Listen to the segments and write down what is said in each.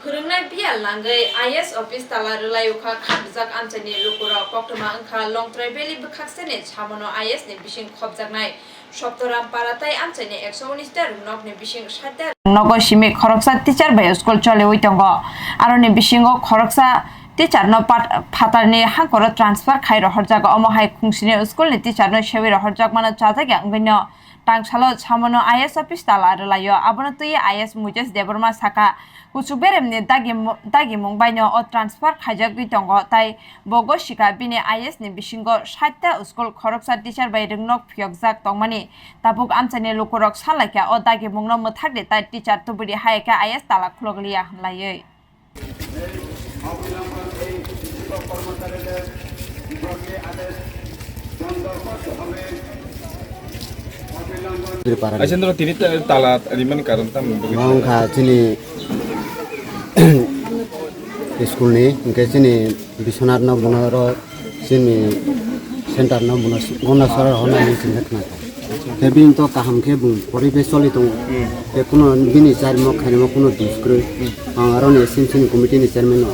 फोरोंनाय बियाल नांगै IS office ताला रुलायुखा खामजाक आमचानि लुकुरा कक्टमा अंखा लं ट्राइबेलि बखाक्सेनि सामनो आईएस नि बिसिं खबजाकनाय सप्तराम पाराताय आमचानि 119 टा रुनक नि बिसिं 60 टा नगो सिमे खरकसा टीचर बाय स्कुल चले उइतंगो आरोनि बिसिंगो खरकसा टीचर न फातारनि हांकर ट्रान्सफर खाइ रहरजाग अमहाय खुंसिने स्कुल नि टीचर न सेवि रहरजाक माने चाजागे अंगैनो टांगसालो सामनो आईएस अफिस ताला रुलायो आबनो तुइ IS मुजेस Debbarma Saka कुचुबेरेमनि दागि मुंबाइनो a transfer खाइजाक उइतंगो ताइ बगो सिका बिनि आईएस नि बिसिंगो 60 टा स्कुल खरकसा टीचर बाय रंगनक फियकजाक तंमानि ताबुक आमचानि लुकुरक सालायका अ दागि मुंनो मथागदे ताइ टीचर तुबुरि हायका आईएस ताला खुलगलिया हलायै Asyendo tini talat aliman karon tam Mau kha chini school ni ingke chini Biswanath na bunaro chini center na bunas gona sara hona ni chini khna kebin to kaham ke bun poribesh choli tong te kuno bini char mo khani mo kuno diskroi aron SMC committee ni chairman no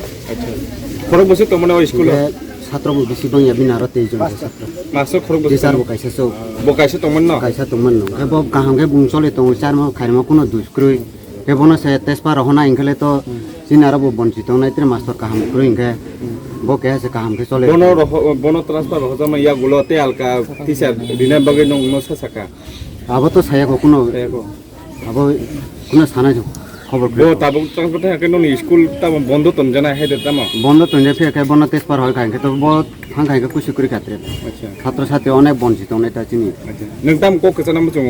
khorok bosu to mane school ছাত্র বেশি বাংয়া বিনার 23 জন ছাত্র maso khorok bosu teacher bokaise to mon no কাইসা তমন ন হেব কাহামকে বুংচলে তো চার মা Khaimah কোনো দুষ্ক্রই হেবন সে তেজপার হনা ইনখলে তো চিনার বঞ্চিত নাইতে মাস্টার কাহাম ক্রই ইনখে বকে আছে কাহামকে চলে bono transfer hojama ya gulote alka teacher dina bage no saka আবো তো ছায়া কোনো আবো কোনো সানা খবর bo tabuk transfer থাকে no school ta বন্ধ তন জানা হেদে তাম বন্ধ তো যে ফেকে বন তেজপার হয় খাইকে তো বহুত ফাঙ্কাইকে কুছি করি খাতরে আচ্ছা ছাত্র ছাত্রী অনেক বঞ্চিত নেতা চিনি আচ্ছা নংতাম ko kesana mo chung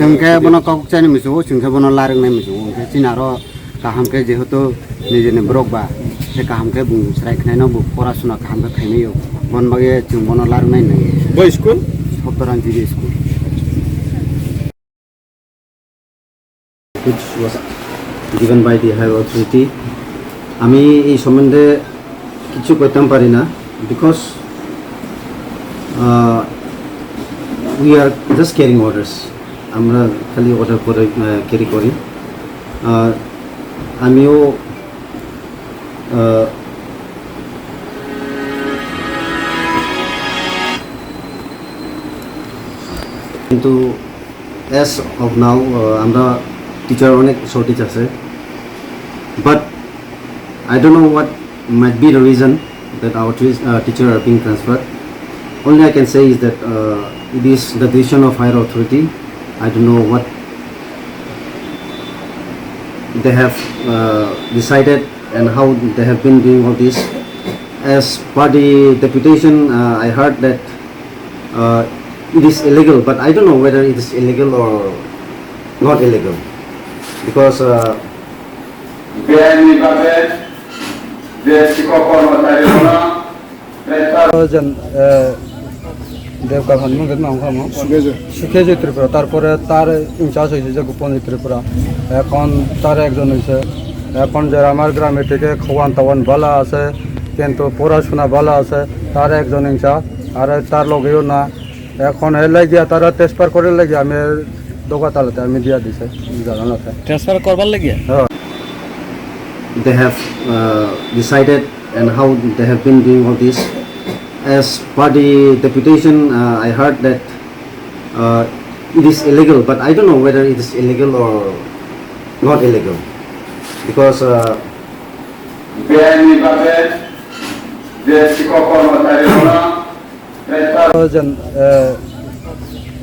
जोंखे बन কক चाइनि मिसो जोंखे बन लारंग नाय मिसो चिनारो काहामके जेहेतु निजेनि ब्रकबा से काहामके बुंस्रायखनाय न परासुना काहामके खायनायो बन बागे जों बन लारंग नाय bo school सप्तरान जिबि school which was given by the higher authority আমি এই সম্বন্ধে কিছু কইতাম পারি না because we are just carrying orders আমরা খালি অর্ডার করে ক্যারি করি আমিও কিন্তু as of now আমরা টিচার অনেক শর্টেজ আছে but I don't know what might be the reason that our teacher are being transferred. Only I can say is that it is the decision of higher authority. I don't know what they have decided and how they have been doing all this. As per the deputation, I heard that it is illegal, but I don't know whether it is illegal or not illegal because Devka ভানমুগের নাম খামো সুখেজি ত্রিপুরা তারপরে তার in charge হয়েছে যে গোপন ত্রিপুরা এখন তার একজন হয়েছে এখন যারা আমার গ্রামে থেকে খাওয়ান টাওয়ান ভালো আছে কিন্তু পড়াশোনা ভালো আছে তার একজন ইনচার্জ আর তার লগেও না এখন এর লাগিয়া তারা ট্রান্সফার করে লাগিয়া আমি দোকাতালাতে আমি দিয়া দিছে জানালাতে ট্রান্সফার করবার লাগিয়া they have decided and how they have been doing all this. As per the deputation, I heard that it is illegal, but I don't know whether it is illegal or not illegal because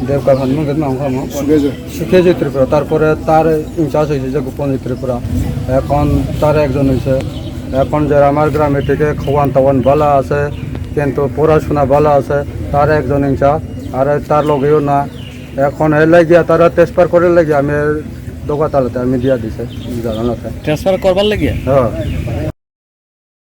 Devka ভানমুগের নাম খামো সুখেজি ত্রিপুরা তারপরে তার in charge হয়েছে যে গোপন ত্রিপুরা এখন তার একজন হয়েছে এখন যারা আমার গ্রামে থেকে খাওয়ান টাওয়ান ভালো আছে কিন্তু পড়াশোনা ভালো আছে তার একজন ইনচার্জ আর তার লগেও না এখন এর লাগিয়া তারা ট্রান্সফার করে লাগিয়া আমি দোকাতালাতে আমি দিয়া দিছে জানালাতে ট্রান্সফার করবার লাগিয়া